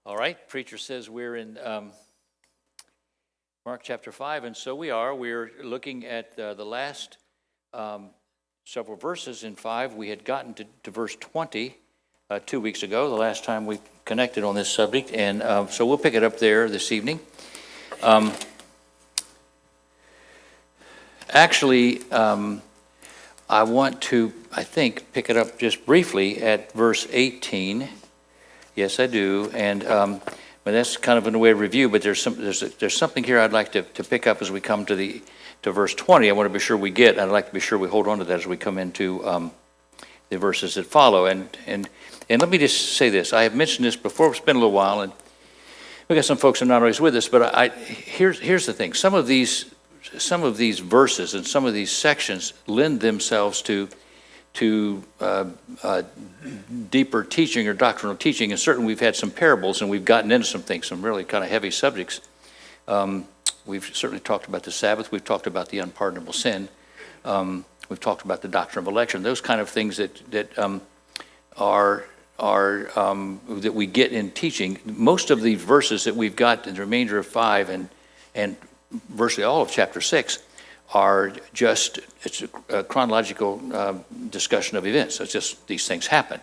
All right, preacher says we're in Mark chapter 5, and so we are. We're looking at the last several verses in 5. We had gotten to verse 20 2 weeks ago, the last time we connected on this subject, and so we'll pick it up there this evening. I want to, pick it up just briefly at verse 18. Yes, I do, and but that's kind of in a way of review. But there's something here I'd like to pick up as we come to verse 20. I want to be sure we get. I'd like to be sure we hold on to that as we come into the verses that follow. And let me just say this. I have mentioned this before. It's been a little while, and we got some folks who are not always with us. But here's the thing. Some of these verses and some of these sections lend themselves to deeper teaching or doctrinal teaching, and certainly we've had some parables and we've gotten into some things, some really kind of heavy subjects. We've certainly talked about the Sabbath, we've talked about the unpardonable sin, we've talked about the doctrine of election, those kind of things that we get in teaching. Most of the verses that we've got in the remainder of 5 and virtually all of chapter 6 are just, it's a chronological discussion of events. It's just these things happen.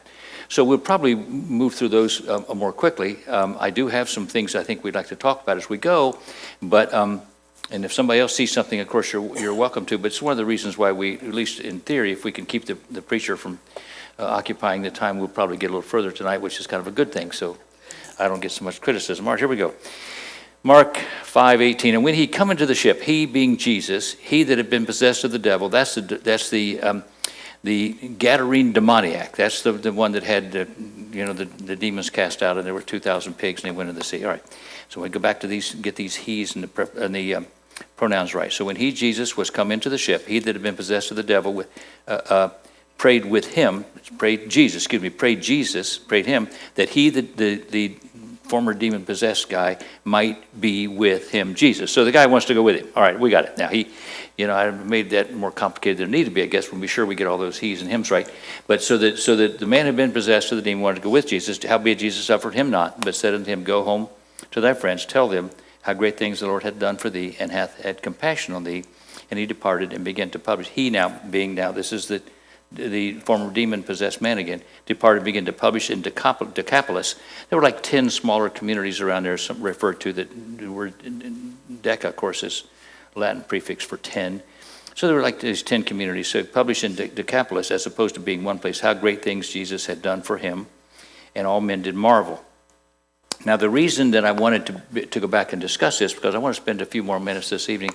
So we'll probably move through those more quickly. I do have some things I think we'd like to talk about as we go, but and if somebody else sees something, of course, you're welcome to, but it's one of the reasons why we, at least in theory, if we can keep the preacher from occupying the time, we'll probably get a little further tonight, which is kind of a good thing, so I don't get so much criticism. All right, here we go. Mark 5:18, and when he come into the ship, he being Jesus, he that had been possessed of the devil, that's the Gadarene demoniac. That's the one that had the demons cast out, and there were 2,000 pigs, and they went in the sea. All right, so we go back to these, get these he's and the pronouns right. So when he, Jesus, was come into the ship, he that had been possessed of the devil prayed him that he the former demon-possessed guy might be with him, Jesus. So the guy wants to go with him. All right, we got it. Now, I made that more complicated than it needed to be, I guess. We'll be sure we get all those he's and hims right. But so that the man had been possessed of the demon wanted to go with Jesus. Howbeit Jesus suffered him not, but said unto him, Go home to thy friends, tell them how great things the Lord hath done for thee, and hath had compassion on thee. And he departed and began to publish. He now, this is the former demon-possessed man again, departed, began to publish in Decapolis. There were like 10 smaller communities around there, some referred to that were, Deca, of course, is Latin prefix for 10. So there were like these 10 communities. So published in Decapolis, as opposed to being one place, how great things Jesus had done for him, and all men did marvel. Now, the reason that I wanted to go back and discuss this, because I want to spend a few more minutes this evening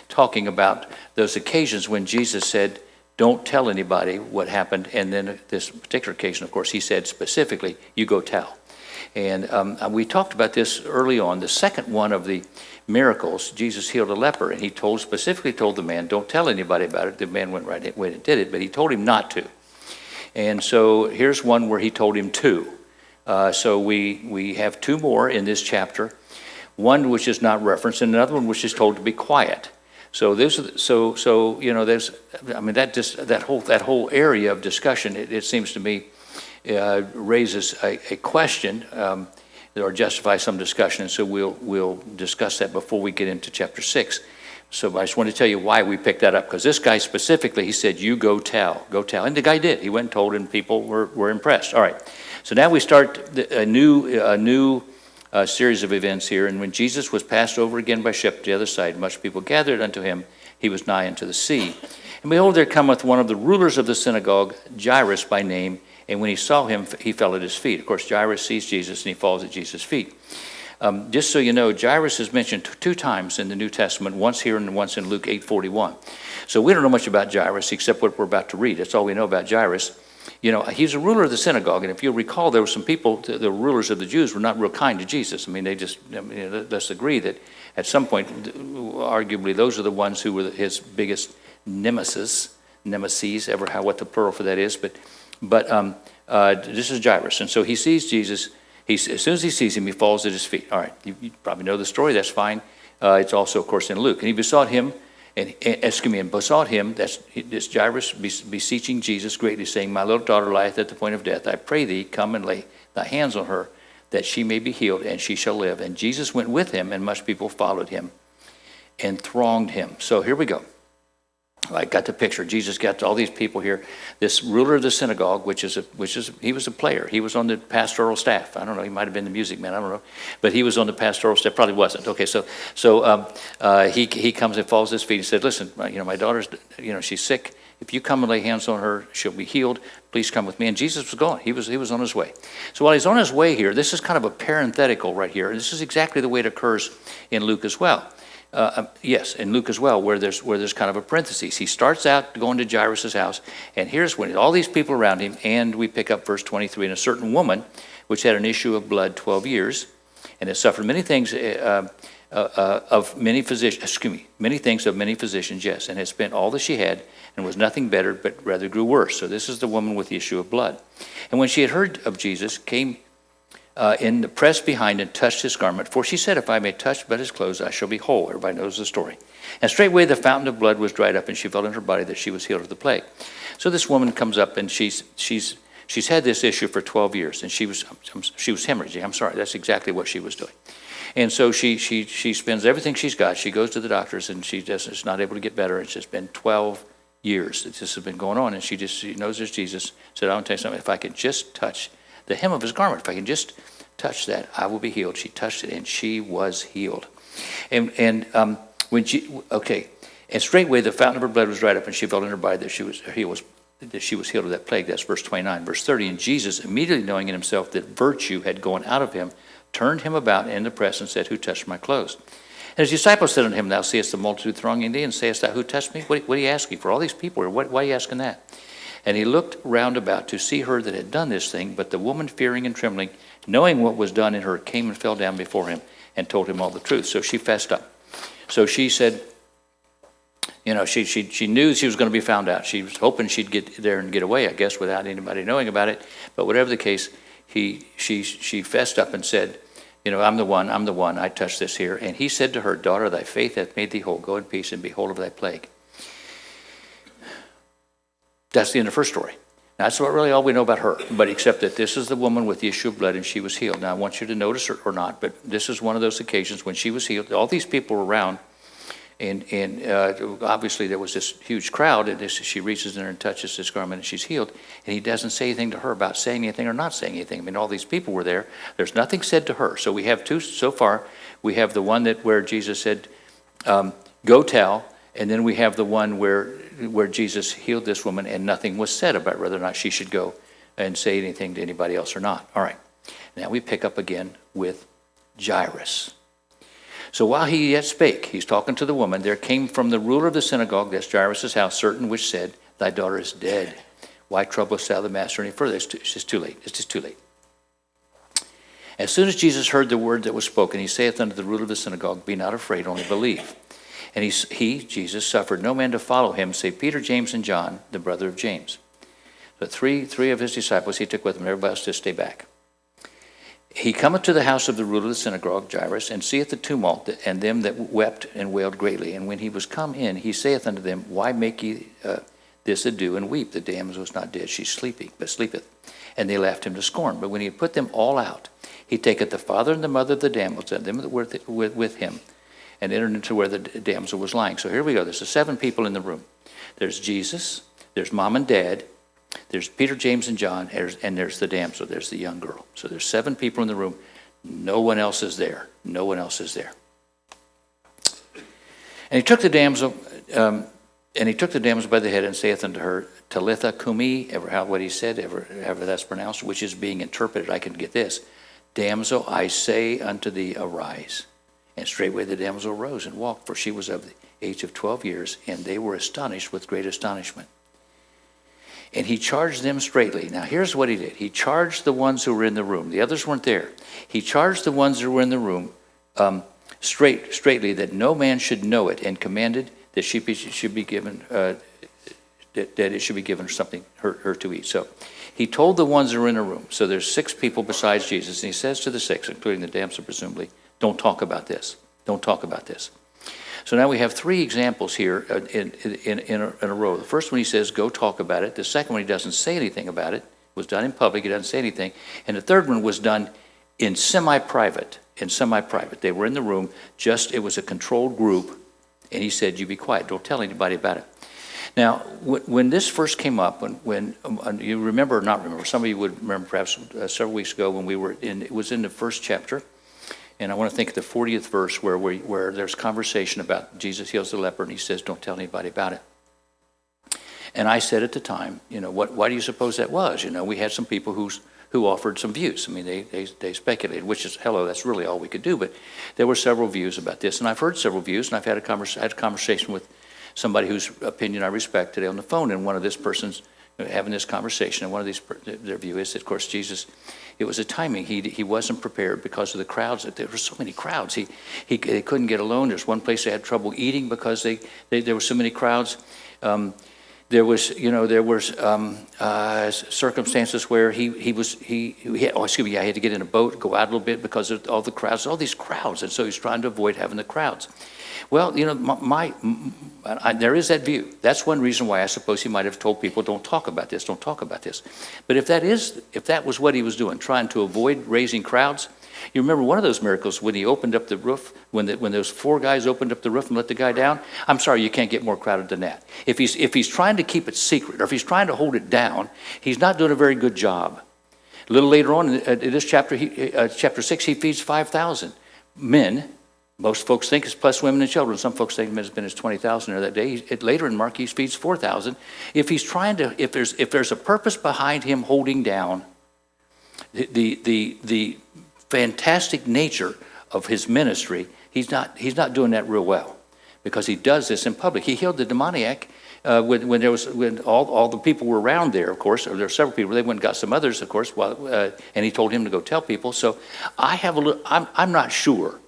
talking about those occasions when Jesus said, don't tell anybody what happened. And then this particular occasion, of course, he said specifically, you go tell. And we talked about this early on. The second one of the miracles, Jesus healed a leper, and he specifically told the man, don't tell anybody about it. The man went right away and did it, but he told him not to. And so here's one where he told him to. So we have 2 more in this chapter, one which is not referenced, and another one which is told to be quiet. So there's that whole area of discussion. It seems to me raises a question or justifies some discussion, and so we'll discuss that before we get into chapter 6. So I just want to tell you why we picked that up, because this guy specifically, he said, "You go tell," and the guy did. He went and told, and people were impressed. All right, so now we start a new series of events here. And when Jesus was passed over again by ship to the other side, much people gathered unto him. He was nigh unto the sea. And behold, there cometh one of the rulers of the synagogue, Jairus by name. And when he saw him, he fell at his feet. Of course, Jairus sees Jesus, and he falls at Jesus' feet. Just so you know, Jairus is mentioned 2 times in the New Testament, once here and once in Luke 8:41. So we don't know much about Jairus except what we're about to read. That's all we know about Jairus. He's a ruler of the synagogue, and if you'll recall, there were some people, the rulers of the Jews were not real kind to Jesus. I mean, let's agree that at some point, arguably, those are the ones who were his biggest nemesis, what the plural for that is, but this is Jairus, and so he sees Jesus. As soon as he sees him, he falls at his feet. All right, you probably know the story, that's fine. It's also, of course, in Luke. And he besought him, that's this Jairus beseeching Jesus greatly, saying, My little daughter lieth at the point of death. I pray thee, come and lay thy hands on her, that she may be healed, and she shall live. And Jesus went with him, and much people followed him and thronged him. So here we go. I got the picture. Jesus got all these people here. This ruler of the synagogue, he was a player. He was on the pastoral staff. I don't know. He might have been the music man. I don't know, but he was on the pastoral staff. Probably wasn't. Okay, so he comes and falls at his feet and said, "Listen, my daughter's, she's sick. If you come and lay hands on her, she'll be healed. Please come with me." And Jesus was going. He was on his way. So while he's on his way here, this is kind of a parenthetical right here. This is exactly the way it occurs in Luke as well. Yes, in Luke as well, where there's kind of a parenthesis. He starts out going to Jairus' house, and here's when all these people around him, and we pick up verse 23, and a certain woman, which had an issue of blood 12 years, and had suffered many things of many physicians, yes, and had spent all that she had, and was nothing better, but rather grew worse. So this is the woman with the issue of blood. And when she had heard of Jesus, came in the press behind and touched his garment. For she said, "If I may touch but his clothes, I shall be whole." Everybody knows the story. And straightway the fountain of blood was dried up, and she felt in her body that she was healed of the plague. So this woman comes up, and she's had this issue for 12 years, and she was hemorrhaging. I'm sorry, that's exactly what she was doing. And so she spends everything she's got. She goes to the doctors, and she's not able to get better. It's just been 12 years that this has been going on, and she knows there's Jesus. Said, "I want to tell you something. If I could just touch the hem of his garment, if I can just touch that, I will be healed." She touched it, and she was healed. And straightway the fountain of her blood was dried up, and she felt in her body that she was healed of that plague. That's verse 29. Verse 30, and Jesus, immediately knowing in himself that virtue had gone out of him, turned him about in the press and said, "Who touched my clothes?" And his disciples said unto him, "Thou seest the multitude thronging thee, and sayest thou, Who touched me?" What are you asking for? All these people, why are you asking that? And he looked round about to see her that had done this thing, but the woman, fearing and trembling, knowing what was done in her, came and fell down before him and told him all the truth. So she fessed up. So she said, she knew she was going to be found out. She was hoping she'd get there and get away, I guess, without anybody knowing about it. But whatever the case, she fessed up and said, I'm the one, I touched this here. And he said to her, "Daughter, thy faith hath made thee whole. Go in peace and be whole of thy plague." That's the end of her story. That's really all we know about her, but except that this is the woman with the issue of blood, and she was healed. Now, I want you to notice her or not, but this is one of those occasions when she was healed. All these people were around, and obviously there was this huge crowd, and she reaches in there and touches this garment, and she's healed. And he doesn't say anything to her about saying anything or not saying anything. I mean, all these people were there. There's nothing said to her. So we have two so far. We have the one where Jesus said, "Go tell," and then we have the one where Jesus healed this woman and nothing was said about whether or not she should go and say anything to anybody else or not. All right. Now we pick up again with Jairus. So while he yet spake, he's talking to the woman, there came from the ruler of the synagogue, that's Jairus' house, certain which said, "Thy daughter is dead. Why troublest thou the master any further?" It's just too late. It's just too late. As soon as Jesus heard the word that was spoken, he saith unto the ruler of the synagogue, "Be not afraid, only believe." And Jesus, suffered no man to follow him, save Peter, James, and John, the brother of James. So three of his disciples he took with him, everybody else just stay back. He cometh to the house of the ruler of the synagogue, Jairus, and seeth the tumult, and them that wept and wailed greatly. And when he was come in, he saith unto them, "Why make ye this ado and weep? The damsel is not dead, she sleepeth. And they laughed him to scorn. But when he had put them all out, he taketh the father and the mother of the damsel, and them that were with him, and entered into where the damsel was lying. So here we go. There's the 7 people in the room. There's Jesus, there's mom and dad, there's Peter, James, and John, and there's the damsel, there's the young girl. So there's 7 people in the room. No one else is there. No one else is there. And he took the damsel, by the head and saith unto her, "Talitha cumi," what he said, ever that's pronounced, which is being interpreted, I can get this, "Damsel, I say unto thee, arise." And straightway the damsel arose and walked, for she was of the age of 12 years, and they were astonished with great astonishment. And he charged them straitly. Now here's what he did. He charged the ones who were in the room. The others weren't there. He charged the ones who were in the room straitly that no man should know it, and commanded that she should be given that it should be given something her to eat. So he told the ones who were in a room. So there's 6 people besides Jesus, and he says to the 6, including the damsel presumably, "Don't talk about this. Don't talk about this." So now we have 3 examples here in a row. The first one he says, "Go talk about it." The second one he doesn't say anything about it. It was done in public. He doesn't say anything. And the third one was done in semi-private. They were in the room, it was a controlled group, and he said, you be quiet, don't tell anybody about it. Now, when this first came up, when you remember or not remember, some of you would remember perhaps several weeks ago when it was in the first chapter, and I want to think of the 40th verse where there's conversation about Jesus heals the leper, and he says, don't tell anybody about it. And I said at the time, why do you suppose that was? We had some people who offered some views. I mean, they speculated, which is, that's really all we could do. But there were several views about this, and I've heard several views, and I've had a conversation with somebody whose opinion I respect today on the phone, and one of this person's having this conversation, and one of their view is that, of course, Jesus, it was a timing. He wasn't prepared because of the crowds. There were so many crowds. They couldn't get alone. There's one place they had trouble eating because there were so many crowds. There was circumstances where he had to get in a boat, go out a little bit because of all these crowds, and so he's trying to avoid having the crowds. Well, there is that view. That's one reason why I suppose he might have told people, don't talk about this. But if that was what he was doing, trying to avoid raising crowds, you remember one of those miracles when he opened up the roof, when those 4 guys opened up the roof and let the guy down? I'm sorry, you can't get more crowded than that. If he's trying to keep it secret, or if he's trying to hold it down, he's not doing a very good job. A little later on in this chapter, chapter 6, he feeds 5,000 men. Most folks think it's plus women and children. Some folks think it has been as 20,000 there that day. Later in Mark, he feeds 4,000. If there's a purpose behind him holding down the fantastic nature of his ministry, he's not doing that real well, because he does this in public. He healed the demoniac when all the people were around there, of course, or there were several people. They went and got some others, of course, and he told him to go tell people. So I'm not sure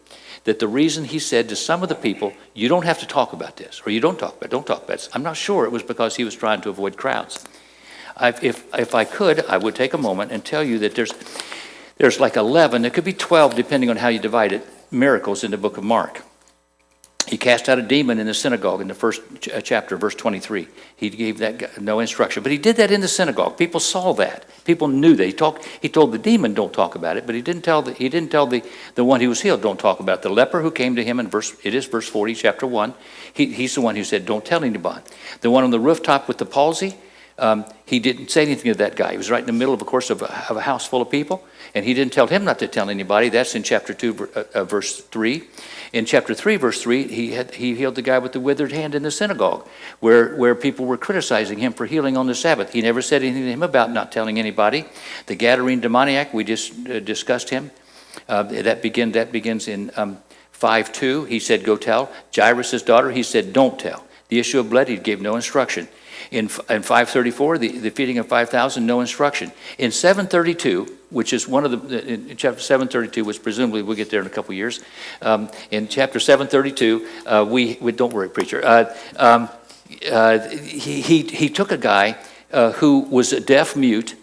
that the reason he said to some of the people, you don't have to talk about this, or you don't talk about this. I'm not sure it was because he was trying to avoid crowds. If I could, I would take a moment and tell you that there's like 11, there could be 12 depending on how you divide it, miracles in the book of Mark. He cast out a demon in the synagogue in the first chapter, verse 23. He gave that guy no instruction, but he did that in the synagogue. People saw that. People knew that. He told the demon, don't talk about it, but he didn't tell the one who was healed, don't talk about it. The leper who came to him verse 40, chapter 1, he's the one who said, don't tell anybody. The one on the rooftop with the palsy, he didn't say anything to that guy. He was right in the middle, of course, of a house full of people, and he didn't tell him not to tell anybody. That's in chapter 2, verse 3. In chapter 3, verse 3, he healed the guy with the withered hand in the synagogue, where people were criticizing him for healing on the Sabbath. He never said anything to him about not telling anybody. The Gadarene demoniac, we just discussed him. That begins in 5:2. He said, go tell. Jairus' daughter, he said, don't tell. The issue of blood, he gave no instruction. In 5:34, the feeding of 5,000, no instruction. In 7:32, which is in chapter 7:32, which presumably we'll get there in a couple years. In chapter 7:32, we don't worry, preacher. He took a guy who was a deaf mute,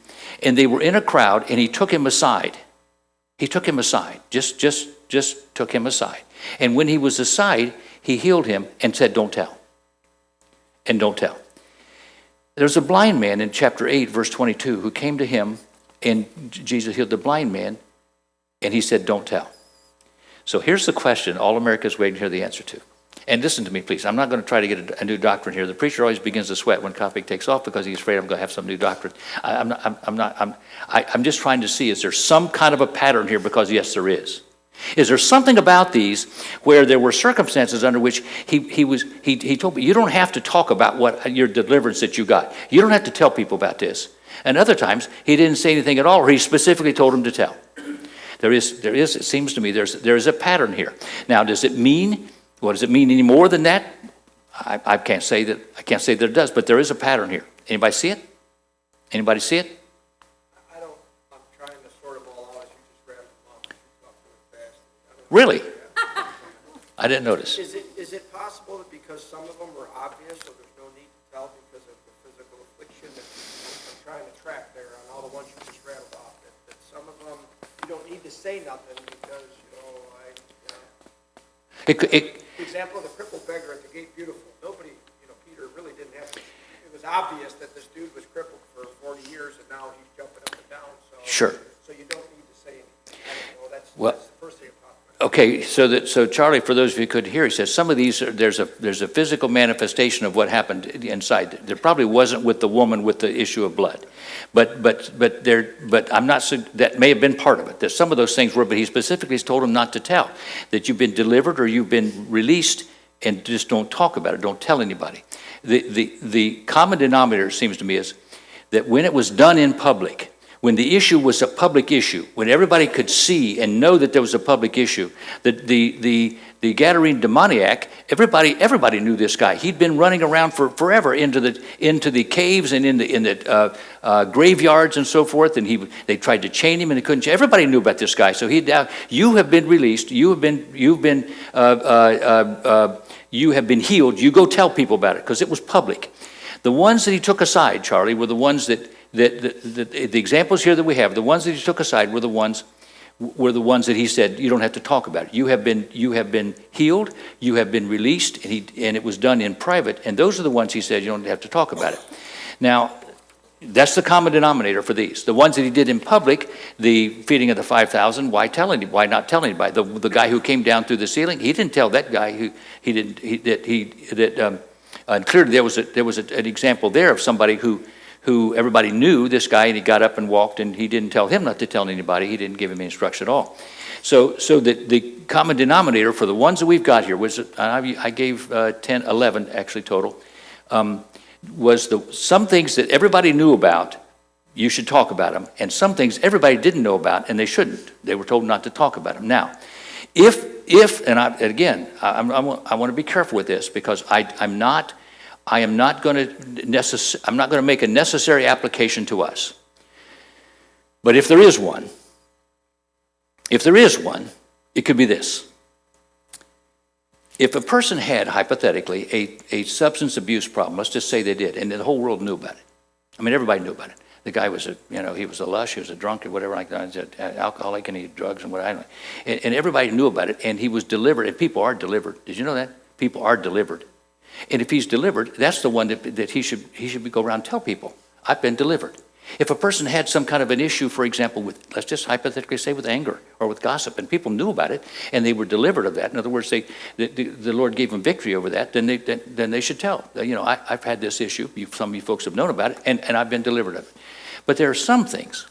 and they were in a crowd, and he took him aside. He took him aside, just took him aside. And when he was aside, he healed him and said, don't tell. And don't tell. There's a blind man in chapter 8, verse 22, who came to him, and Jesus healed the blind man, and he said, don't tell. So here's the question all America's waiting to hear the answer to. And listen to me, please. I'm not going to try to get a new doctrine here. The preacher always begins to sweat when Coppock takes off because he's afraid I'm going to have some new doctrine. I'm just trying to see, is there some kind of a pattern here? Because yes, there is. Is there something about these where there were circumstances under which he told me, you don't have to talk about what your deliverance that you got. You don't have to tell people about this. And other times, he didn't say anything at all, or he specifically told them to tell. There is. It seems to me there is a pattern here. Now, does it mean any more than that? I can't say that it does, but there is a pattern here. Anybody see it? Anybody see it? Really? I didn't notice. Is it possible that because some of them were obvious, so there's no need to tell because of the physical affliction that I'm trying to track there on all the ones you just rattled off, that some of them you don't need to say nothing because, For example, the crippled beggar at the gate, beautiful. Nobody, Peter really didn't have to. It was obvious that this dude was crippled for 40 years and now he's jumping up and down. So, sure. So you don't need to say anything. I don't know Okay, so Charlie, for those of you who couldn't hear, he says some of these, there's a physical manifestation of what happened inside. There probably wasn't with the woman with the issue of blood. But I'm not, that may have been part of it. That some of those things were, but he specifically has told him not to tell. That you've been delivered or you've been released, and just don't talk about it, don't tell anybody. The common denominator, it seems to me, is that when it was done in public, when the issue was a public issue, when everybody could see and know that there was a public issue, that the Gadarene demoniac, everybody knew this guy. He'd been running around for forever into the caves and in the graveyards and so forth, and they tried to chain him and they couldn't. Everybody knew about this guy. So you have been released. You have been healed. You go tell people about it because it was public. The ones that he took aside, Charlie, were the ones that the examples here that we have, the ones that he took aside were the ones that he said, you don't have to talk about it. You have been healed, you have been released, and it was done in private, and those are the ones he said you don't have to talk about it. Now, that's the common denominator for these. The ones that he did in public, the feeding of the 5,000, why not tell anybody? The guy who came down through the ceiling, he didn't tell that guy and clearly there was an example there of somebody who everybody knew this guy, and he got up and walked, and he didn't tell him not to tell anybody. He didn't give him any instruction at all. So the common denominator for the ones that we've got here was, I gave 11 actually total, was some things that everybody knew about, you should talk about them, and some things everybody didn't know about, and they shouldn't. They were told not to talk about them. Now, I want to be careful with this because I'm not going to make a necessary application to us. But if there is one, it could be this. If a person had, hypothetically, a substance abuse problem, let's just say they did, and the whole world knew about it. I mean, everybody knew about it. The guy was he was a lush, he was a drunk, or whatever like that, an alcoholic, and he had drugs and whatever. And everybody knew about it, and he was delivered, and people are delivered. Did you know that? People are delivered. And if he's delivered, that's the one that he should go around and tell people, I've been delivered. If a person had some kind of an issue, for example, with, let's just hypothetically say with anger or with gossip, and people knew about it, and they were delivered of that, in other words, the Lord gave them victory over that, then they should tell. I've had this issue, some of you folks have known about it, and I've been delivered of it. But there are some things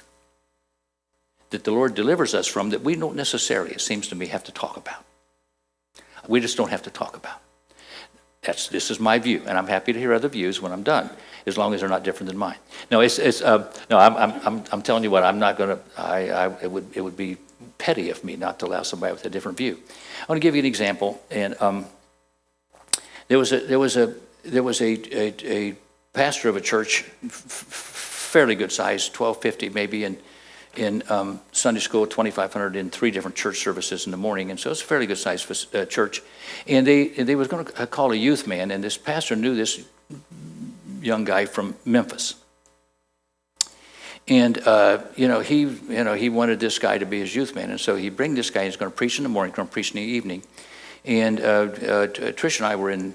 that the Lord delivers us from that we don't necessarily, it seems to me, have to talk about. We just don't have to talk about. This is my view, and I'm happy to hear other views when I'm done, as long as they're not different than mine. No, I'm telling you what, I'm not going to. It would be petty of me not to allow somebody with a different view. I want to give you an example, and there was a pastor of a church, fairly good size, 1,250 maybe, in Sunday school, 2,500 in 3 different church services in the morning, and so it's a fairly good sized church. And they was going to call a youth man, and this pastor knew this young guy from Memphis. And he wanted this guy to be his youth man, and so he bring this guy. He's going to preach in the morning, going to preach in the evening. And Trish and I were in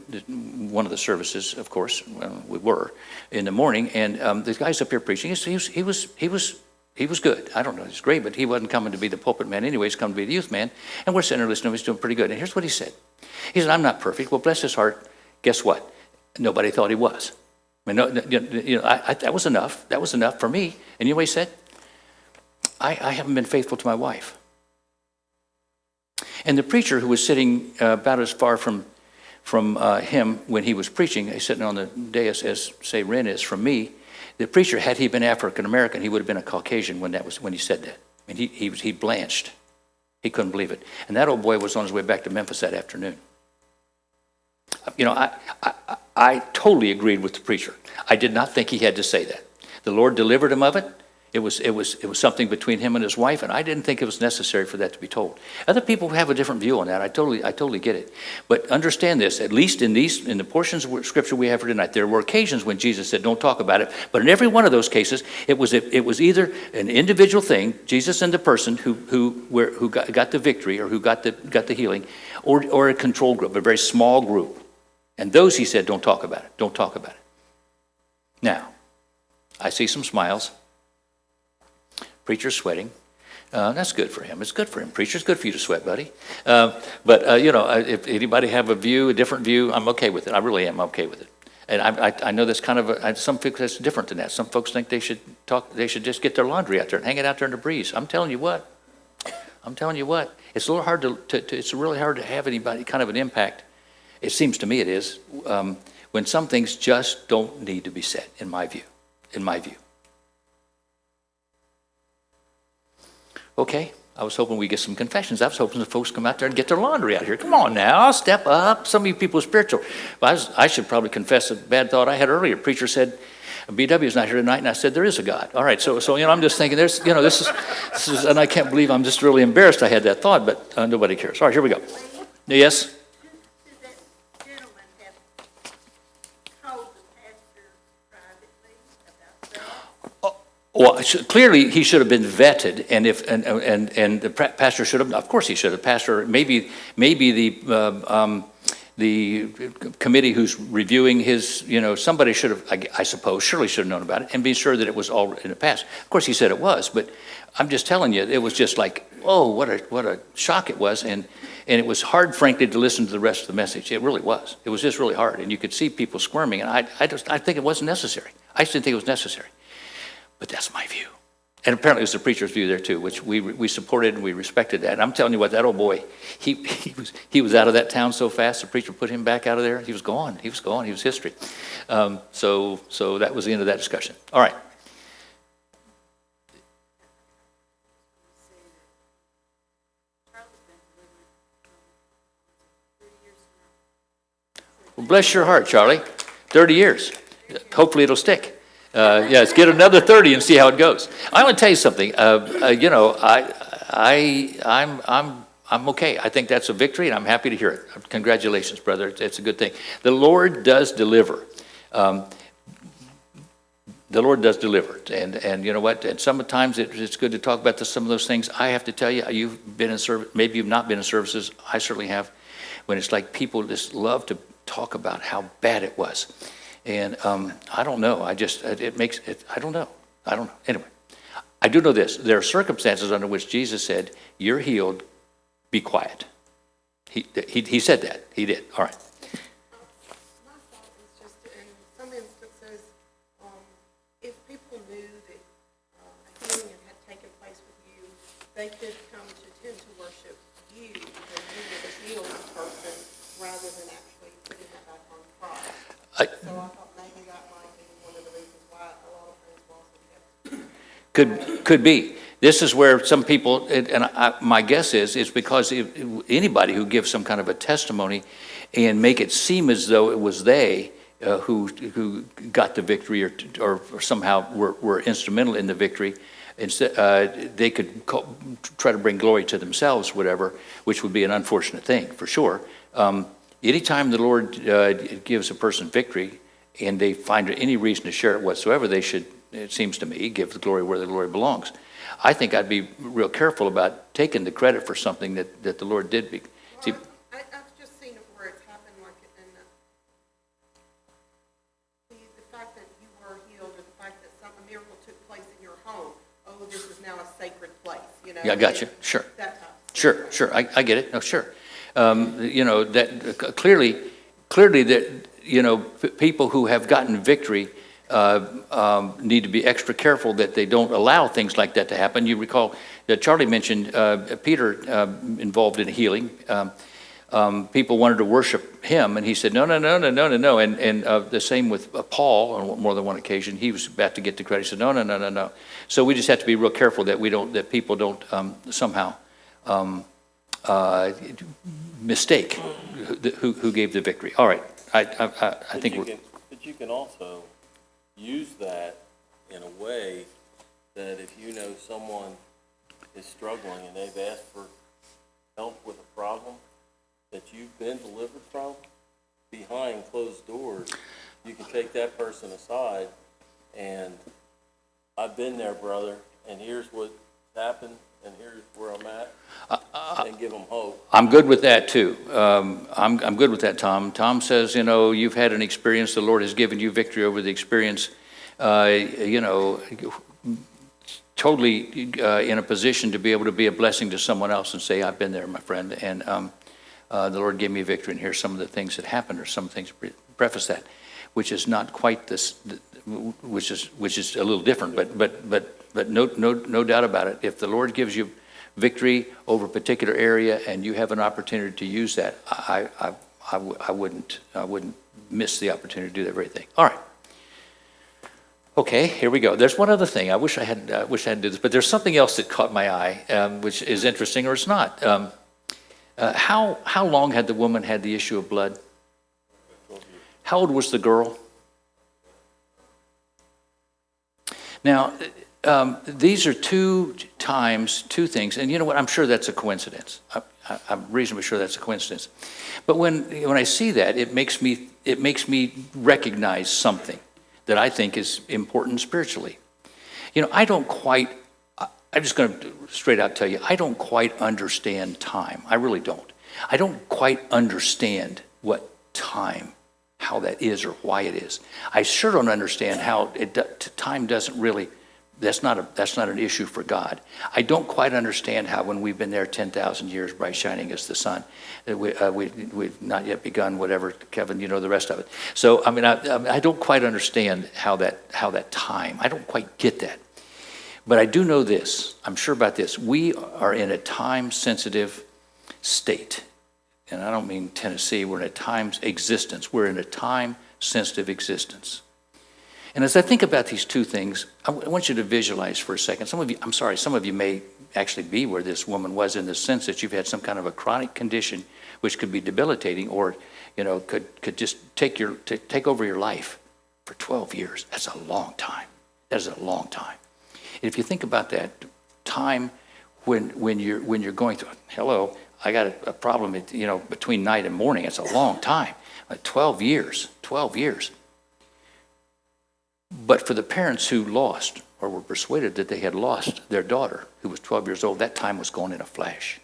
one of the services, of course. Well, we were in the morning, and this guy's up here preaching. He was good. I don't know, he's great, but he wasn't coming to be the pulpit man anyway. He's coming to be the youth man. And we're sitting there listening to him. He's doing pretty good. And here's what he said. He said, I'm not perfect. Well, bless his heart. Guess what? Nobody thought he was. I mean, that was enough. That was enough for me. And you know what he said? I haven't been faithful to my wife. And the preacher, who was sitting about as far from him when he was preaching, he's sitting on the dais as, say, Ren is from me. The preacher, had he been African-American, he would have been a Caucasian when he said that. I mean, he blanched. He couldn't believe it. And that old boy was on his way back to Memphis that afternoon. I totally agreed with the preacher. I did not think he had to say that. The Lord delivered him of it. It was something between him and his wife, and I didn't think it was necessary for that to be told. Other people have a different view on that. I totally get it. But understand this, at least in the portions of Scripture we have for tonight, there were occasions when Jesus said, don't talk about it. But in every one of those cases, it was either an individual thing, Jesus and the person who got the victory or who got the healing, or a control group, a very small group. And those, he said, don't talk about it. Don't talk about it. Now, I see some smiles. Preacher's sweating. That's good for him. It's good for him. Preacher, it's good for you to sweat, buddy. If anybody have a different view, I'm okay with it. I really am okay with it. And I know that's kind of some folks that's different than that. Some folks think they should just get their laundry out there and hang it out there in the breeze. I'm telling you what. It's a little hard it's really hard to have anybody kind of an impact. It seems to me it is when some things just don't need to be said. In my view. Okay, I was hoping we'd get some confessions. I was hoping the folks come out there and get their laundry out here. Come on now, step up. Some of you people are spiritual. I should probably confess a bad thought I had earlier. Preacher said, BW is not here tonight, and I said, there is a God. All right, so I'm just thinking, this is, and I can't believe I'm just really embarrassed I had that thought, but nobody cares. All right, here we go. Yes? Well, clearly he should have been vetted, and the pastor should have. Of course, he should have. Pastor, maybe the committee who's reviewing his, somebody should have. I suppose, surely should have known about it and be sure that it was all in the past. Of course, he said it was, but I'm just telling you, it was just like, oh, what a shock it was, and it was hard, frankly, to listen to the rest of the message. It really was. It was just really hard, and you could see people squirming, and I think it wasn't necessary. I just didn't think it was necessary. But that's my view. And apparently it was the preacher's view there too, which we supported and we respected that. And I'm telling you what, that old boy, he was out of that town so fast, the preacher put him back out of there. He was gone. He was history. So that was the end of that discussion. All right. Well, bless your heart, Charlie. 30 years. Hopefully it'll stick. Yes, get another 30 and see how it goes. I want to tell you something. I'm okay. I think that's a victory, and I'm happy to hear it. Congratulations, brother. It's a good thing. The Lord does deliver. The Lord does deliver, and you know what? And sometimes it's good to talk about some of those things. I have to tell you, you've been in service. Maybe you've not been in services. I certainly have. When it's like people just love to talk about how bad it was. And I don't know. I don't know. Anyway, I do know this. There are circumstances under which Jesus said, you're healed, be quiet. He said that. He did. All right. My thought is just in some instances, if people knew that a healing had taken place with you, they could come to tend to worship you because you were the healed person rather than actually putting it back on Christ. So I thought maybe that might be one of the reasons why a lot of things lost in Could be. This is where some people, my guess is because anybody who gives some kind of a testimony and make it seem as though it was they who got the victory or somehow were instrumental in the victory, instead they could try to bring glory to themselves, whatever, which would be an unfortunate thing for sure. Anytime the Lord gives a person victory and they find any reason to share it whatsoever, they should, it seems to me, give the glory where the glory belongs. I think I'd be real careful about taking the credit for something that the Lord did. See, I've just seen it where it's happened, like in the fact that you were healed, or the fact that a miracle took place in your home. Oh, this is now a sacred place. Yeah, I got you. Sure. That type of stuff. Sure. I get it. No, sure. That clearly that people who have gotten victory need to be extra careful that they don't allow things like that to happen. You recall that Charlie mentioned Peter involved in healing. People wanted to worship him, and he said, no. And the same with Paul on more than one occasion. He was about to get the credit. He said, no. So we just have to be real careful that people don't somehow mistake who gave the victory. All right, I think But you can also use that in a way that if you know someone is struggling and they've asked for help with a problem that you've been delivered from, behind closed doors, you can take that person aside and, I've been there, brother, and here's what happened, and here's where I'm at, and give them hope. I'm good with that too. I'm good with that, Tom. Tom says, you've had an experience. The Lord has given you victory over the experience. totally in a position to be able to be a blessing to someone else and say, I've been there, my friend, and the Lord gave me victory, and here's some of the things that happened, or some things preface that, which is not quite this, which is a little different, but no doubt about it. If the Lord gives you victory over a particular area and you have an opportunity to use that, I wouldn't miss the opportunity to do that very thing. All right. Okay, here we go. There's one other thing. I wish I had done this, but there's something else that caught my eye, which is interesting, or it's not. How long had the woman had the issue of blood? How old was the girl? Now, these are two things, and you know what? I'm sure that's a coincidence. I'm reasonably sure that's a coincidence. But when I see that, it makes me recognize something that I think is important spiritually. You know, I'm just going to straight out tell you, I don't quite understand time. I really don't. I don't quite understand what time, how that is or why it is. I sure don't understand how time doesn't really, that's not an issue for God. I don't quite understand how when we've been there 10,000 years, bright shining as the sun, we've not yet begun whatever, Kevin, you know the rest of it. So, I mean, I don't quite understand how that time, I don't quite get that. But I do know this, I'm sure about this. We are in a time-sensitive state. And I don't mean Tennessee, we're in a time-existence. We're in a time-sensitive existence. And as I think about these two things, I want you to visualize for a second. Some of you may actually be where this woman was, in the sense that you've had some kind of a chronic condition which could be debilitating, or could just take over your life for 12 years. That's a long time. That is a long time. And if you think about that time when you're going through, hello, I got a problem, between night and morning. It's a long time. 12 years. But for the parents who lost, or were persuaded that they had lost their daughter, who was 12 years old, that time was gone in a flash.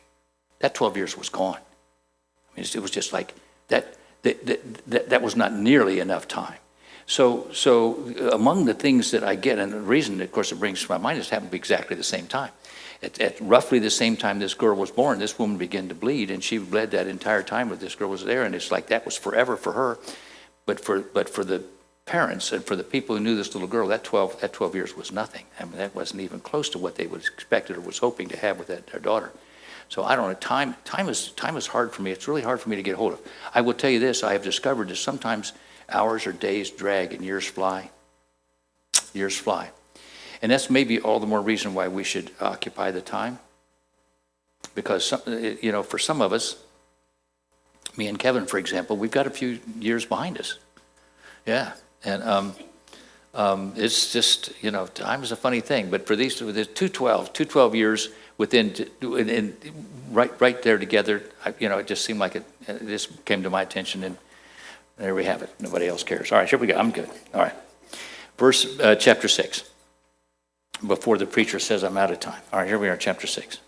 That 12 years was gone. I mean, it was just like that was not nearly enough time. So among the things that I get, and the reason, of course, it brings to my mind, is it happened to be exactly the same time. At roughly the same time this girl was born, this woman began to bleed, and she bled that entire time that this girl was there, and it's like that was forever for her. But for the parents and for the people who knew this little girl, that 12 years was nothing. I mean, that wasn't even close to what they would expected or was hoping to have with their daughter. So I don't know, time is hard for me. It's really hard for me to get hold of. I will tell you this, I have discovered that sometimes hours or days drag and years fly. Years fly. And that's maybe all the more reason why we should occupy the time. Because, for some of us, me and Kevin, for example, we've got a few years behind us. Yeah. And it's just, time is a funny thing. But for these 212 years within, right there together, it just seemed like it just came to my attention, and there we have it. Nobody else cares. All right, here we go. I'm good. All right. Chapter 6. Before the preacher says I'm out of time. All right, here we are, chapter 6.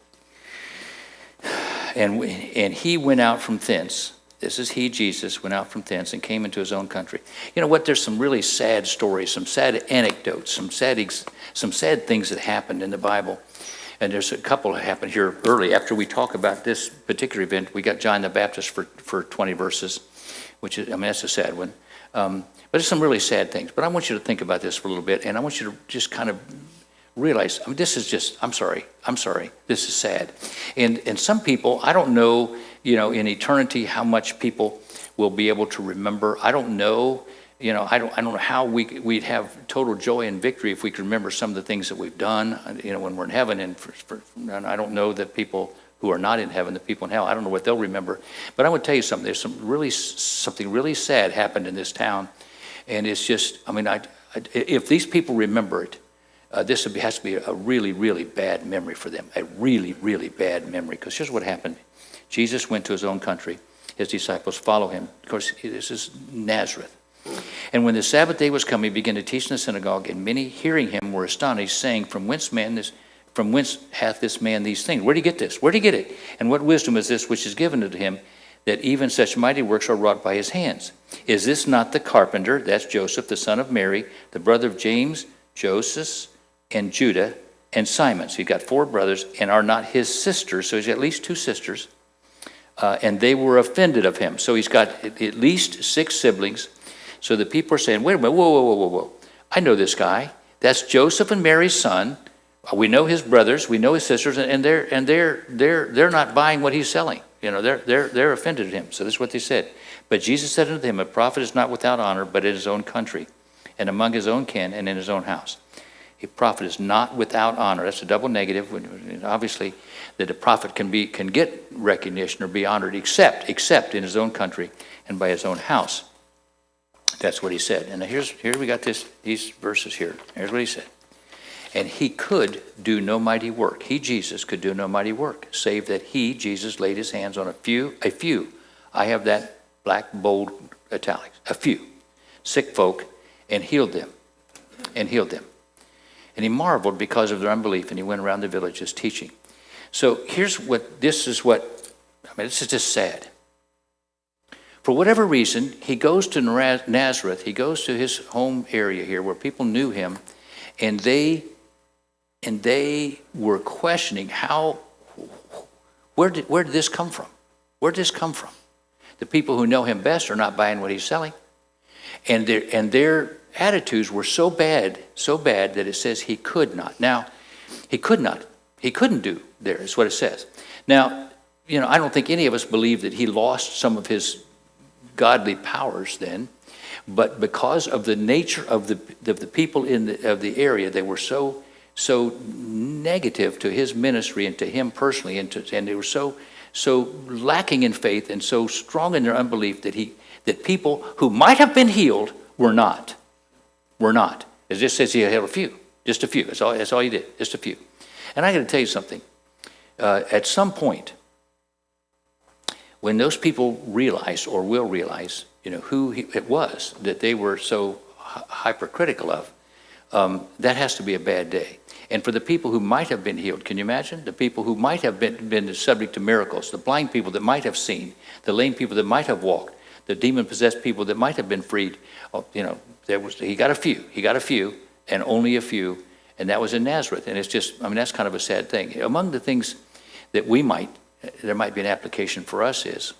And he went out from thence. This is he, Jesus, went out from thence and came into his own country. You know what? There's some really sad stories, some sad anecdotes, some sad things that happened in the Bible. And there's a couple that happened here early. After we talk about this particular event, we got John the Baptist for 20 verses, which is, that's a sad one. But there's some really sad things. But I want you to think about this for a little bit, and I want you to just kind of realize, this is just, I'm sorry, this is sad. And some people, I don't know, in eternity how much people will be able to remember. I don't know, I don't know how we'd have total joy and victory if we could remember some of the things that we've done, when we're in heaven. And I don't know that people who are not in heaven, the people in hell, I don't know what they'll remember. But I would tell you something, there's something really sad happened in this town. And it's just, if these people remember it, this has to be a really, really bad memory for them, a really, really bad memory. Because here's what happened. Jesus went to his own country. His disciples follow him. Of course, this is Nazareth. And when the Sabbath day was come, he began to teach in the synagogue, and many hearing him were astonished, saying, From whence hath this man these things? Where did he get this? Where did he get it? And what wisdom is this which is given unto him, that even such mighty works are wrought by his hands? Is this not the carpenter, that's Joseph, the son of Mary, the brother of James, Joseph, and Judah, and Simon. So he's got 4 brothers, and are not his sisters. So he's got at least 2 sisters. And they were offended of him. So he's got at least 6 siblings. So the people are saying, wait a minute, whoa. I know this guy. That's Joseph and Mary's son. We know his brothers. We know his sisters, and they're not buying what he's selling. You know, they're offended at him. So this is what they said. But Jesus said unto them, a prophet is not without honor, but in his own country, and among his own kin, and in his own house. A prophet is not without honor. That's a double negative. Obviously, that a prophet can get recognition or be honored, except in his own country and by his own house. That's what he said. And here we got these verses here. Here's what he said. And he could do no mighty work. He, Jesus, could do no mighty work, save that he, Jesus, laid his hands on a few. I have that black, bold italics. A few sick folk, and healed them. And he marveled because of their unbelief, and he went around the villages teaching. So this is just sad. For whatever reason, he goes to Nazareth, he goes to his home area here where people knew him, and they were questioning where did this come from? Where did this come from? The people who know him best are not buying what he's selling. And their attitudes were so bad that it says he could not. Now, he couldn't do there, is what it says. Now, I don't think any of us believe that he lost some of his godly powers then, but because of the nature of the people of the area, they were so negative to his ministry and to him personally, and they were so lacking in faith and so strong in their unbelief that people who might have been healed were not. It just says he had a few, just a few. That's all he did, just a few. And I got to tell you something. At some point, when those people realize or will realize, who it was that they were so hypercritical of, that has to be a bad day. And for the people who might have been healed, can you imagine? The people who might have been subject to miracles, the blind people that might have seen, the lame people that might have walked, the demon-possessed people that might have been freed. He got a few, and only a few, and that was in Nazareth. And it's just, that's kind of a sad thing. Among the things that there might be an application for us is,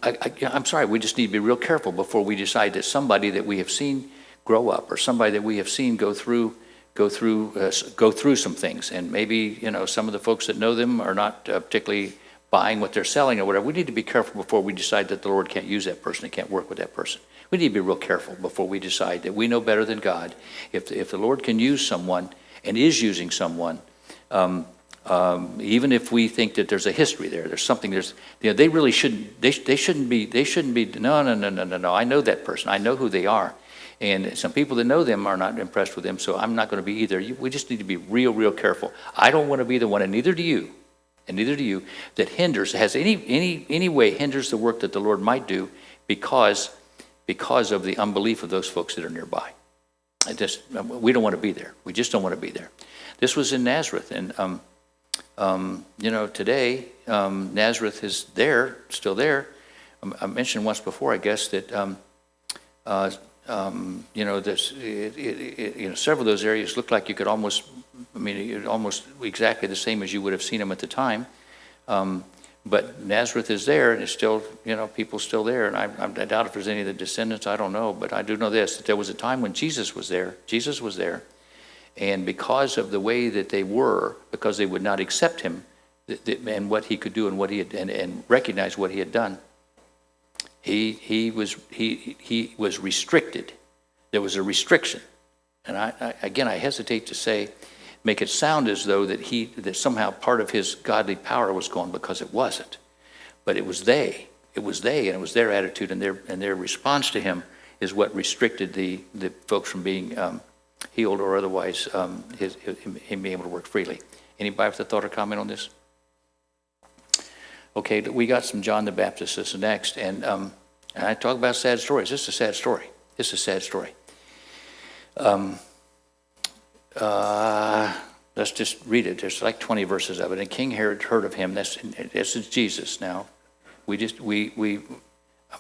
I'm sorry, we just need to be real careful before we decide that somebody that we have seen grow up, or somebody that we have seen go through some things, and maybe some of the folks that know them are not particularly buying what they're selling or whatever. We need to be careful before we decide that the Lord can't use that person and can't work with that person. We need to be real careful before we decide that we know better than God. If the Lord can use someone and is using someone, even if we think that there's a history there's something, they really shouldn't, they shouldn't be, no, I know that person, I know who they are. And some people that know them are not impressed with them, so I'm not going to be either. We just need to be real careful. I don't want to be the one, and neither do you, that has any way hinders the work that the Lord might do because of the unbelief of those folks that are nearby. We don't want to be there. We just don't want to be there. This was in Nazareth, and today Nazareth is still there. I mentioned once before, I guess, that several of those areas look like you could almost exactly the same as you would have seen them at the time. But Nazareth is there, and it's still, people still there. And I doubt if there's any of the descendants, I don't know. But I do know this, that there was a time when Jesus was there. And because of the way that they were, because they would not accept him and what he could do and what he had, and recognize what he had done, he was restricted. There was a restriction. And I hesitate to make it sound as though that somehow part of his godly power was gone, because it wasn't. But it was they, and it was their attitude and their response to him is what restricted the folks from being healed, or otherwise him being able to work freely. Anybody with a thought or comment on this? Okay, we got some John the Baptist. This is next, and I talk about sad stories. This is a sad story. Let's just read it. There's like 20 verses of it. And King Herod heard of him. This is Jesus. Now, I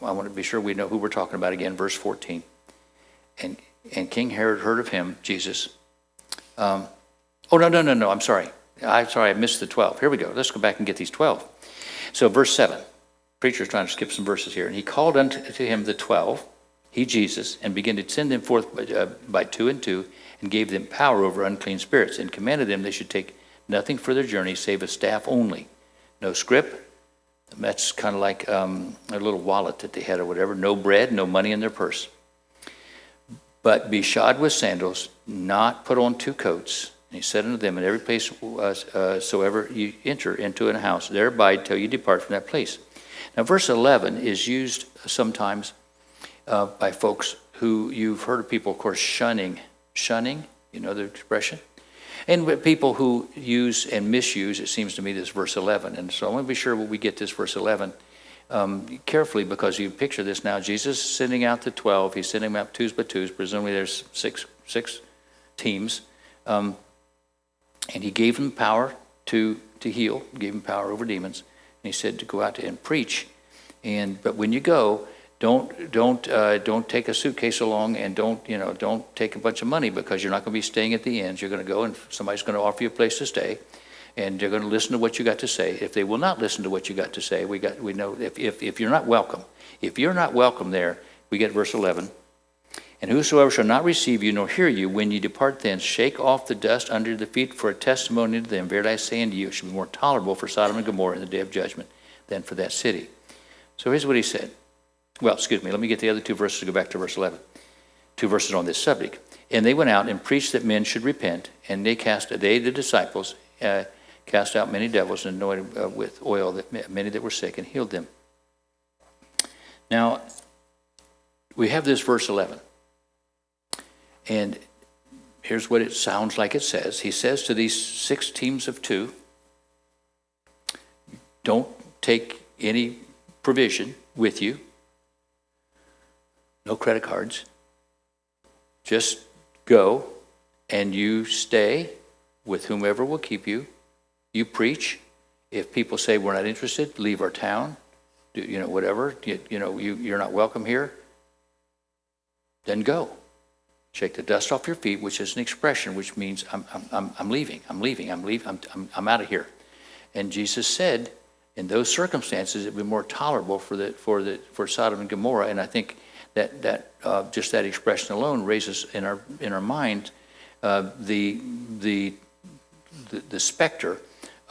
want to be sure we know who we're talking about again. Verse 14. And King Herod heard of him, Jesus, Oh, no, I'm sorry. I missed the 12. Here we go. Let's go back and get these 12. So verse 7. Preacher's trying to skip some verses here. And he called unto him the 12, he Jesus, and began to send them forth by two and two, and gave them power over unclean spirits, and commanded them they should take nothing for their journey save a staff only. No scrip. That's kind of like a little wallet that they had or whatever. No bread, no money in their purse. But be shod with sandals, not put on two coats. And he said unto them, in every place soever you enter into a house, there abide till you depart from that place. Now, verse 11 is used sometimes by folks who you've heard of people, of course, shunning, you know the expression? And with people who use and misuse, it seems to me, this verse 11. And so I want to be sure we get this verse 11 carefully, because you picture this now. Jesus is sending out the 12. He's sending them out twos by twos. Presumably there's six teams. And he gave them power to heal, gave them power over demons. And he said to go out and preach. But when you go, don't take a suitcase along, and don't take a bunch of money, because you're not going to be staying at the inns. You're going to go, and somebody's going to offer you a place to stay, and they're going to listen to what you got to say. If they will not listen to what you got to say, we know if you're not welcome there, we get verse 11. And whosoever shall not receive you nor hear you, when you depart thence, shake off the dust under the feet for a testimony to them. Verily I say unto you, it shall be more tolerable for Sodom and Gomorrah in the day of judgment than for that city. So here's what he said. Well, excuse me, let me get the other two verses to go back to verse 11. Two verses on this subject. And they went out and preached that men should repent, and they, the disciples, cast out many devils, and anointed with oil many that were sick, and healed them. Now, we have this verse 11. And here's what it sounds like it says. He says to these 6 teams of 2, don't take any provision with you. No credit cards. Just go, and you stay with whomever will keep you. You preach. If people say we're not interested, leave our town. Do, whatever. You're not welcome here. Then go. Shake the dust off your feet, which is an expression which means I'm leaving. I'm out of here. And Jesus said, in those circumstances, it would be more tolerable for Sodom and Gomorrah. And I think that just that expression alone raises in our mind the specter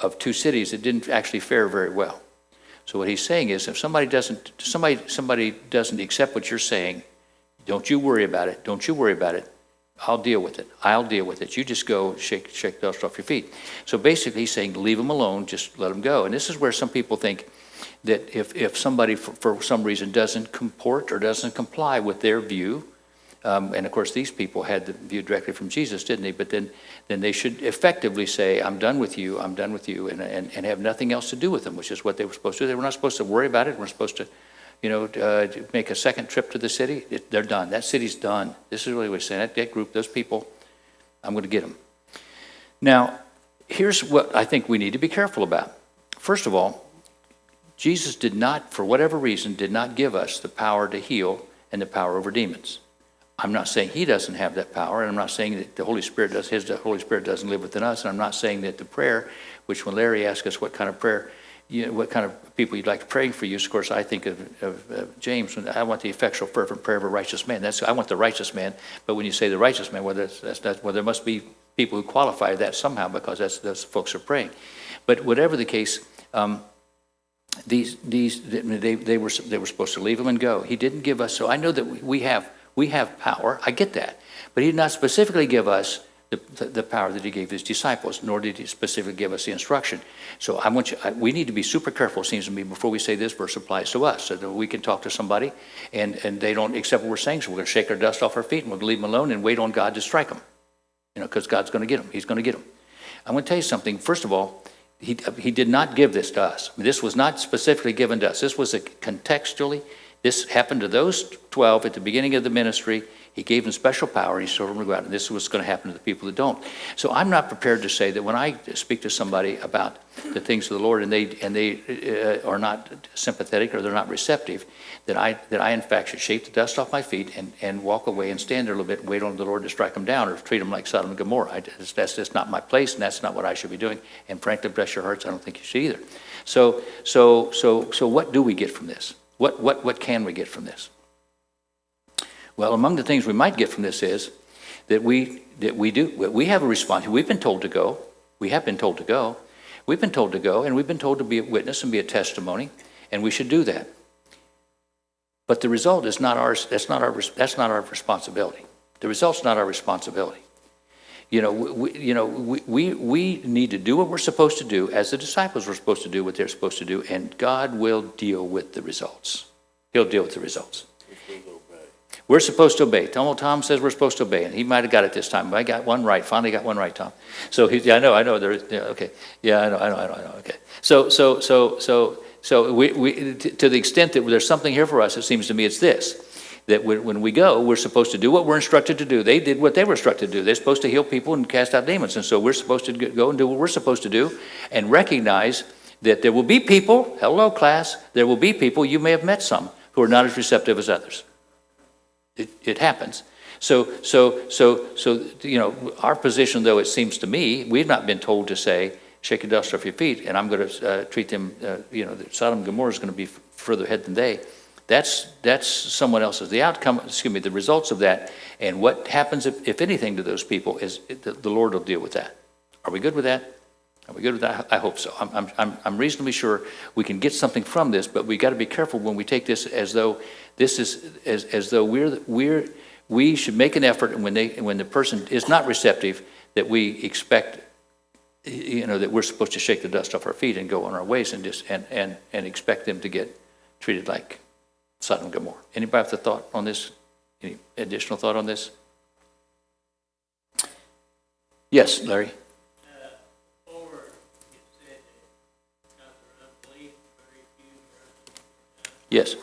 of 2 cities that didn't actually fare very well. So what he's saying is, if somebody doesn't accept what you're saying, don't you worry about it. Don't you worry about it. I'll deal with it. You just go shake dust off your feet. So basically he's saying, leave them alone, just let them go. And this is where some people think that if somebody for some reason doesn't comport or doesn't comply with their view, and of course these people had the view directly from Jesus, didn't they? But then they should effectively say, I'm done with you, and have nothing else to do with them, which is what they were supposed to do. They were not supposed to worry about it. We're supposed to make a second trip to the city. They're done. That city's done. This is really what he's saying. That group, those people, I'm going to get them. Now, here's what I think we need to be careful about. First of all, Jesus did not, for whatever reason, did not give us the power to heal and the power over demons. I'm not saying he doesn't have that power, and I'm not saying that the Holy Spirit does. The Holy Spirit doesn't live within us, and I'm not saying that the prayer, which when Larry asked us what kind of prayer, what kind of people you'd like to pray for you, of course, I think of James. I want the effectual fervent prayer of a righteous man. I want the righteous man. But when you say the righteous man, there must be people who qualify that somehow, because that's the folks who are praying. But whatever the case, they were supposed to leave them and go. He didn't give us. So I know that we have power. I get that, but he did not specifically give us the power that he gave his disciples, nor did he specifically give us the instruction. So we need to be super careful, it seems to me, before we say this verse applies to us, so that we can talk to somebody and they don't accept what we're saying, so we're going to shake our dust off our feet and we're going to leave them alone and wait on God to strike them, because God's going to get them. He's going to get them. I'm going to tell you something. First of all, he did not give this to us. This was not specifically given to us. This was contextually. This happened to those 12 at the beginning of the ministry. He gave them special power, and he told them to go out, and this is what's going to happen to the people that don't. So I'm not prepared to say that when I speak to somebody about the things of the Lord and they are not sympathetic or they're not receptive, that I in fact should shake the dust off my feet and walk away and stand there a little bit and wait on the Lord to strike them down or treat them like Sodom and Gomorrah. That's just not my place, and that's not what I should be doing. And frankly, bless your hearts, I don't think you should either. So what do we get from this? What can we get from this? Well, among the things we might get from this is that we have a response. We've been told to go. We have been told to go. We've been told to go, and we've been told to be a witness and be a testimony, and we should do that. But the result is not ours. That's not our responsibility. The result's not our responsibility. We need to do what we're supposed to do, as the disciples were supposed to do what they're supposed to do, and God will deal with the results. He'll deal with the results. We're supposed to obey. Tom says we're supposed to obey, and he might have got it this time, but I got one right. Finally got one right, Tom. So I know. There is, okay. Yeah, I know. Okay. So we to the extent that there's something here for us, it seems to me it's this. That when we go, we're supposed to do what we're instructed to do. They did what they were instructed to do. They're supposed to heal people and cast out demons. And so we're supposed to go and do what we're supposed to do and recognize that there will be people, hello class, there will be people, you may have met some, who are not as receptive as others. It happens. So our position, though, it seems to me, we've not been told to say, shake the dust off your feet, and I'm going to treat them, Sodom and Gomorrah is going to be further ahead than they. That's someone else's. The outcome, the results of that, and what happens, if anything, to those people is the Lord will deal with that. Are we good with that? Are we good with that? I hope so. I'm reasonably sure we can get something from this, but we got to be careful when we take this as though this is as though we should make an effort, and when the person is not receptive, that we expect, that we're supposed to shake the dust off our feet and go on our ways and just and expect them to get treated like Sodom and Gomorrah. Anybody have a thought on this? Any additional thought on this? Yes, Larry. Yes.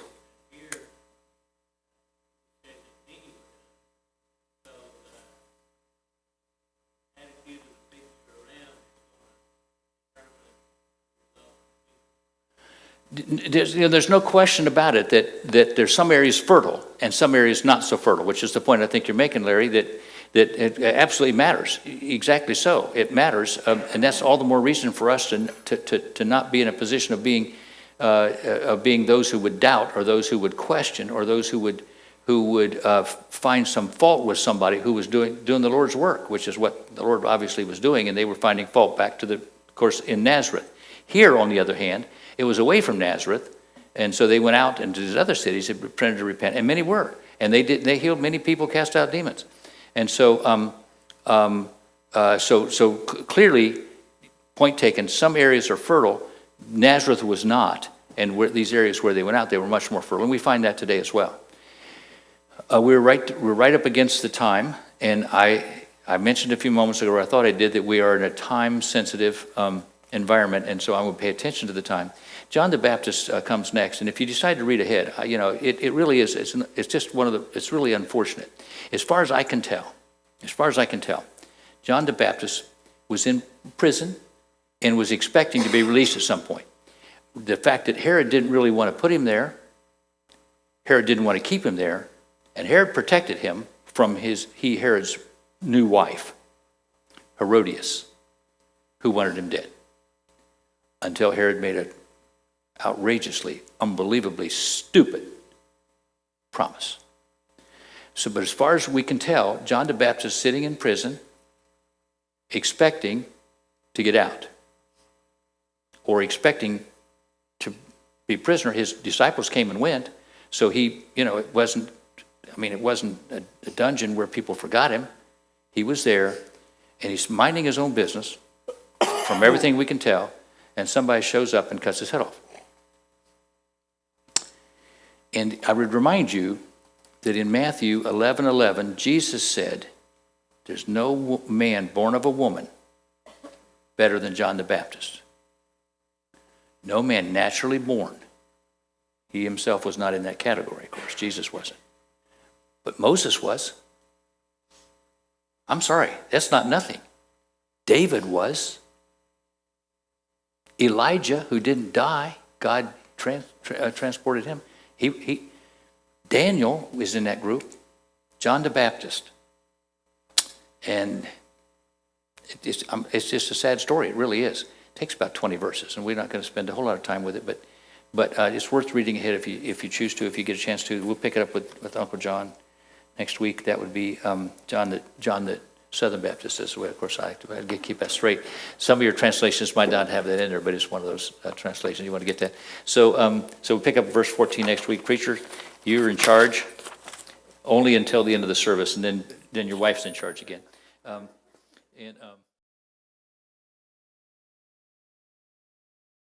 There's no question about it that there's some areas fertile and some areas not so fertile, which is the point I think you're making, Larry, that it absolutely matters. Exactly so. It matters, and that's all the more reason for us to not be in a position of being those who would doubt, or those who would question, or those who would find some fault with somebody who was doing the Lord's work, which is what the Lord obviously was doing, and they were finding fault back to of course, in Nazareth. Here, on the other hand, it was away from Nazareth, and so they went out into these other cities and pretended to repent, and many were, and they healed many people, cast out demons, and so clearly, point taken. Some areas are fertile. Nazareth was not, and these areas where they went out, they were much more fertile, and we find that today as well. We're right up against the time, and I mentioned a few moments ago, or I thought I did, that we are in a time-sensitive environment, and so I will pay attention to the time. John the Baptist comes next, and if you decide to read ahead, it really is. It's just it's really unfortunate. As far as I can tell, John the Baptist was in prison and was expecting to be released at some point. The fact that Herod didn't really want to put him there, Herod didn't want to keep him there, and Herod protected him from Herod's new wife, Herodias, who wanted him dead, until Herod made an outrageously, unbelievably stupid promise. So, but as far as we can tell, John the Baptist sitting in prison, expecting to get out, or expecting to be prisoner. His disciples came and went, so it wasn't a dungeon where people forgot him. He was there, and he's minding his own business, from everything we can tell, and somebody shows up and cuts his head off. And I would remind you that in Matthew 11:11, Jesus said, there's no man born of a woman better than John the Baptist. No man naturally born. He himself was not in that category, of course. Jesus wasn't. But Moses was. I'm sorry, that's not nothing. David was. Elijah, who didn't die, God transported him. Daniel was in that group. John the Baptist. And it's just a sad story. It really is. It takes about 20 verses, and we're not going to spend a whole lot of time with it, but it's worth reading ahead if you choose to, if you get a chance to. We'll pick it up with Uncle John next week. That would be John the Southern Baptist. Is the way, of course, I have to keep that straight. Some of your translations might not have that in there, but it's one of those translations. You want to get that. So we'll pick up verse 14 next week. Preacher, you're in charge only until the end of the service, and then your wife's in charge again.